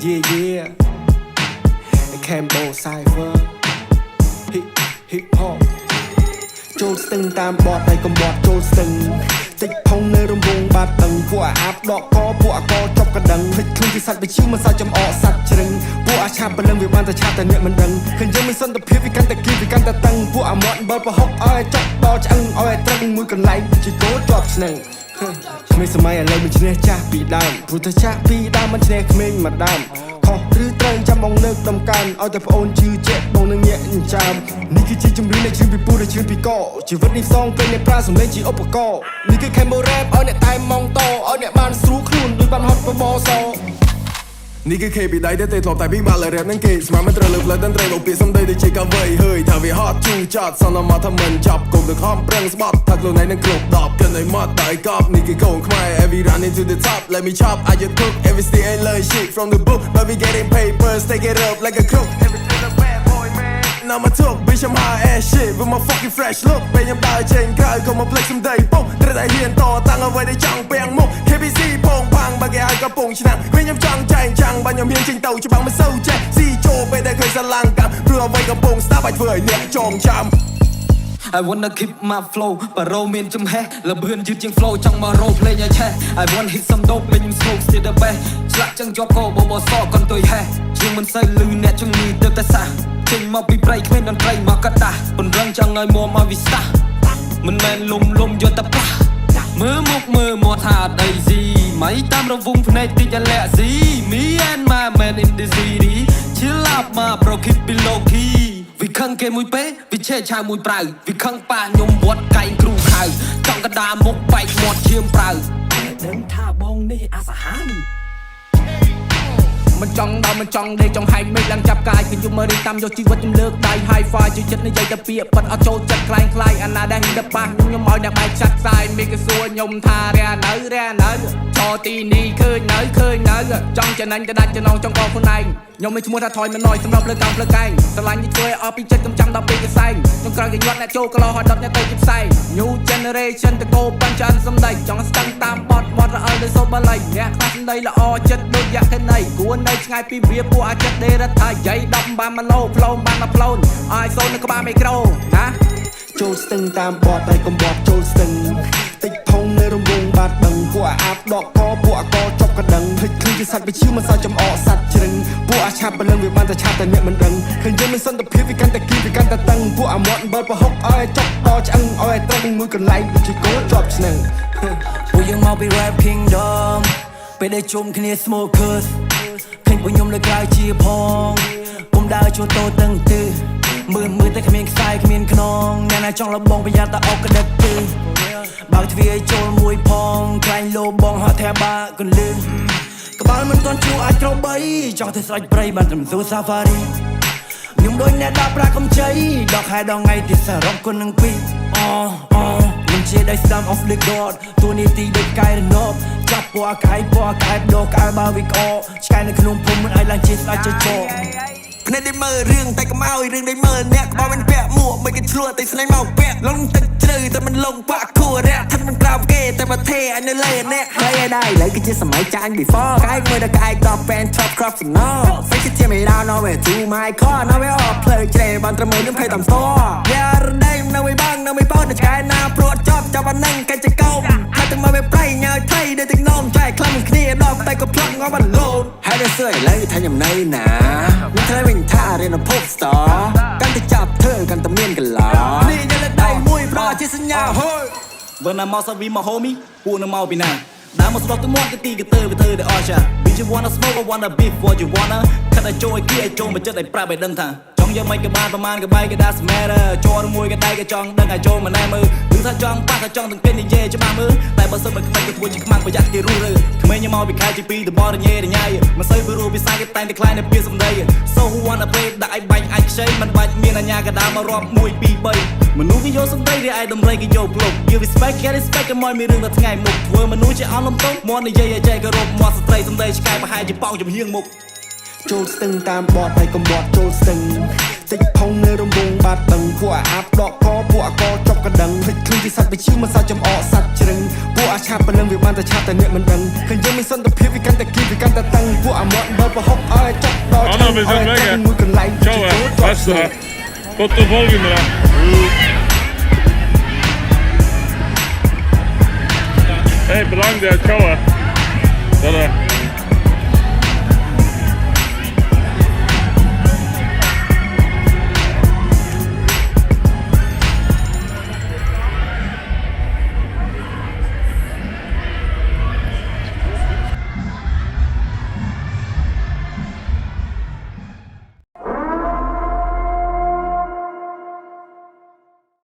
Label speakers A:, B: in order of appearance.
A: yeah yeah Cambo Cypher hip hop ចូលស្ទឹងតាមបទហើយកំបត់ចូលស្ទឹងតិចផុងនៅរំវងបាត់តឹងពួកអាបដកកពួកអកចប់កណ្ដឹងភ្លេចខ្លួនជាសត្វវិជ្ជាមិនសោះចំអកសត្វជ្រឹងពួកអាឆាប់ព្រលឹងវាបានតែឆាប់តែអ្នកមិនដឹងឃើញយើងមានសន្តិភាពវាកាន់តែគីវាកាន់តែតឹងពួកអាមាត់បលប្រហុកឲ្យចប់បឆ្អឹងឲ្យត្រឹងមួយកន្លែងជាគោជាប់ស្នឹងក្មេងសម័យឥឡូវមិនឈ្នះចាស់ពីដើមព្រោះតែចាស់ពីដើមមិនឈ្នះក្មេងមកដើមខុសឬត្រូវចាំបងលើកដំកើងឲ្យតែប្អូនជឿជាក់បងនឹងញាក់អញ្ចាំនេះគឺជាជំរឿននៃជឿនពីពូដែលជឿនពីកជីវិតនេះសងពេលអ្នកប្រើសម្លេងជាឧបករណ៍នេះគឺ Cambo Rap ឲ្យអ្នកតែម៉ងតឲ្យអ្នកបានស្រួលខ្លួនដូចបានហត់បបសនេះគឺ KB ដៃដែលទេធ្លាប់តែពីមកលើ rap នឹងគេស្មានមិនត្រូវលើកលើតន្ត្រីមកពាក្យសំដីដូចជាកាវៃហើយថាវាហត់ជូរចត់សន្មមកថាមិនចាប់គុំទៅខំប្រឹងស្បត់ថាខ្លួនឯងនឹងគ្រប់10គិនឲ្យមកតែកប់នេះគឺកូនខ្មែរ every run into the top let me chop I just cook every stay and learn shit from the book but we getting papers take it up like a crook everything a bad boy man now my talk bitch I'm high ass shit with my fucking fresh look ពេលខ្ញុំដើរចេញក្រៅក៏មក flex សំដីពុកត្រូវតែហ៊ានតតាំងអ្វីដែលចង់ពាំងមុខ KBC ពងផាំងបើគេឲ្យកំពុងឆ្នាំវិញខ្ញុំចង់ចែងចាំងបើខ្ញុំហ៊ានចេញទៅច្បាំងមិនសូវចេះស៊ីចូលពេលដែលឃើញស្រឡាំងកាប់ព្រោះអ្វីកំពុងស្ដាប់ឲ្យធ្វើឲ្យអ្នកចងចាំ
B: I wanna keep my flow បរោមានចំហេះលបឿនយឺតជាង flow ចង់មករោភ្លេងឲ្យឆេះ I want hit some dope ពេលខ្ញុំ smoke still the best ឆ្លាក់ចឹងជាប់កោបបសកន្ទុយហេះជាងមិនសូវលឺអ្នកជំងឺទៅតែសះចេញមកពីព្រៃគ្មានតន្ត្រីមកកដាស់ពន្រឹងចង់ឲ្យមកវិសាមិនមែនលំយកតែប៉ះមើលមុខមើលមកថាអត់អីស៊ីមិនតាមរវងភ្នែកតិចអាឡែស៊ី Me and my man in the city chill out my bro keep it low key វិខឹងគេមួយពេវិឆេឆៅមួយប្រៅវិខឹងប៉ាខ្ញុំវត្តកែងគ្រូខៅចង់កដាមុខបែកមាត់ឈាមប្រៅដឹងថាបងនេះអាសាហានមិនចង់ដល់មិនចង់ដេកចង់ហែកមេឃឡើងចាប់កាយគឺយំមករីតាមយកជីវិតខ្ញុំលើកដៃ high five ជួយចិត្តនិយាយតែពាក្យប៉ិតអត់ចូលចិត្តខ្លាំងខ្លាយអាណាដែលហ៊ានទៅប៉ះខ្ញុំឲ្យអ្នកបែកចាត់ខ្សែមេឃក៏សួរខ្ញុំថារះនៅចោទីនេះឃើញនៅចង់ចំណេញទៅដាច់ចំណងចង់បងខ្លួនឯងខ្ញុំមានឈ្មោះថាថយមិនណយសម្រាប់លើកកែងស្រឡាញ់នេះធ្វើឲ្យអស់ពីចិត្តកំចាំដល់ពេលកសែងខ្ញុំក្រោយគេញាត់អ្នកចូលកលោហត់ដល់អ្នកទៅជាផ្សែង New generation តកោបញ្ចានសំដីចង់ស្ទឹងតាមបត់រអិលដោយសូបល័យអ្នកខ្លះសំដីល្អចិត្តដូចយ៉ាក់ខេណៃគួរនៅឆ្ងាយពីវាពួកអាចចិត្តដេរថាយាយ10បាន1ឡូផ្លូនបាន1ផ្លូនឲ្យសូននៅក្បាលមីក្រូណាចូលស្ទឹងតាមបត់ហើយកំបត់ចូលស្ទឹងតិចផុងនៅរំវងបាត់ដឹងពួកអាបដកកពួកអកចប់កណ្ដឹងភ្លេចខ្លួនជាសត្វវិជ្ជាមិនសោះចំអកសត្វជ្រឹងពួកអាឆាប់ព្រលឹងវាបានតែឆាប់តែអ្នកមិនដឹងឃើញយើងមានសន្តិភាពវាកាន់តែគីវាកាន់តែតឹងពួកអាមាត់បលប្រហុកឲ្យចប់តឆ្អឹងឲ្យត្រឹងមួយកន្លែងជាគោជាប់ស្នឹងពួកយើងមកពី Rap Kingdom ពេលដែលជុំគ្នា Smokers ឃើញពួកខ្ញុំលើក្រៅជាផងពុំដើរចូលតោតឹងទិសមើលតែគ្មានខ្សែគ្មានខ្នងអ្នកណាចង់លបងប្រយ័ត្នតែអុកក្តិតទេបើកទ្វារចូលមួយផងខ្លាញ់លោបងហត់ថាបាកន្លឹងក្បាលមិនទាន់ជួអាចក្របីចង់ទៅស្រេចព្រៃបានត្រឹមស៊ូ Safari ខ្ញុំដូចអ្នកដាក់ប្រាកំជ័យដកខែដល់ថ្ងៃទីសរុបគុណនឹងពីខ្ញុំជាដៃស្ដាំ off the god ទូនីតិដូចកែរណបចាប់ពណ៌កែដោកែបើវិកអឆ្កែនៅក្នុងភូមិមិនឲ្យឡើងជាស្ដាច់ចចភ្នែកដែលមើលរឿងតែកុំឲ្យរឿងដែលមើលអ្នកក្បោមិនពាក់មួកមិនគេឆ្លួតតែស្នេហ៍មកពាក់លងទឹកជ្រៅតែមិនលងបាក់គួររះថាមិនក្រៅគេតែមកទេអញនៅលើអ្នកហើយឯដែរឥឡូវគឺជាសម័យចាញ់ before កែកមើលតែកែកដល់ band top crop no fake it to me down nowhere to my car now we all play ជ្រែបានត្រឹមនឹងភ័យតាមស្ទយ៉ារដេមនៅវិញបងនៅវិញបងតែឆ្កែណាព្រួតចប់បាននឹងកាច់ចកោមហើយទៅមកវាប្រៃញ៉ៅថៃដែលទឹកនោមចែកខ្លាំងគ្នាដល់តែក៏ផ្លឹកងំបានលោតហើយដល់សើឥឡូវថាខ្ញុំនៅណាមិនត្រូវវិញថារៀន pop star កាន់តែចាប់ធ្វើកាន់តែមានកន្លានេះយកលេខដៃមួយប្រជាសញ្ញាហូយបើណាមកសាវីមក homie ពួកនៅមកពីណាដើមមកស្បទៅមកទីកទៅវាធ្វើតែអស់ចា Bitch you wanna smoke or wanna beef what you wanna ខិតឲ្យចូលឲ្យគៀឲ្យចូលមកចិត្តឲ្យប្រាប់ឲ្យដឹងថាចង់យកមិនក៏បានប្រមាណក៏បែកក៏ដាក់ smatter ចូលមួយក៏ដៃក៏ចង់ដឹងឲ្យចូលមកណែមើលឬថាចង់ប៉ះថាចង់ទាំងពេលនិយាយច្បាស់មើលតែបើសិនមិនខ្មិចក៏ធ្វើជាខ្មាំងប្រយ័ត្នគេរੂរើក្មេងមកពីខែទី2តំបន់រញ៉េរញ៉ៃមិនសូវពីរੂវិសាគេតែងតែខ្លាយនៅពីសំដី So who wanna play ដាក់ឲ្យបាញ់អាចខ្ចីមិនបាច់មានអាញាកដាមករាប់1 2 3មនុស្សគេយកសំដីវាឲ្យតម្រៃគេយកភ្លុក Give respect get respect ក៏មកមានរឿងតែថ្ងៃមុខធ្វើមនុស្សជាអន់លំទោមកនិយាយឲ្យចែកគោរពមកស្ត្រីសំដីឆ្កែប្រហែលជាប៉ោងចំហៀងមុខចូលស្ទឹងតាមបត់ហើយកំបត់ចូលស្ទឹងតិចផុងនៅរំវងបាត់ដឹងពួកអាបដកកពួកអកចប់កណ្ដឹងភ្លេចខ្លួនជាសត្វវិជ្ជាមិនសោះចំអកសត្វជ្រឹងពួកអា
A: ក់ឆាប់ប៉ុណ្ណឹងវាបានតែឆាប់តែអ្នកមិនដឹងឃើញយើងមានសន្តិភាពវាកាន់តែគីវាកាន់តែតឹងពួកអាម៉ត់ដល់ប្រហុកឲ្យចាប់ដល់
C: Anna, wir sind weg.
A: មួយកន្លែង
C: Ciao, basta. Tutto volgimela. Hey, bedankt, ciao. Tada.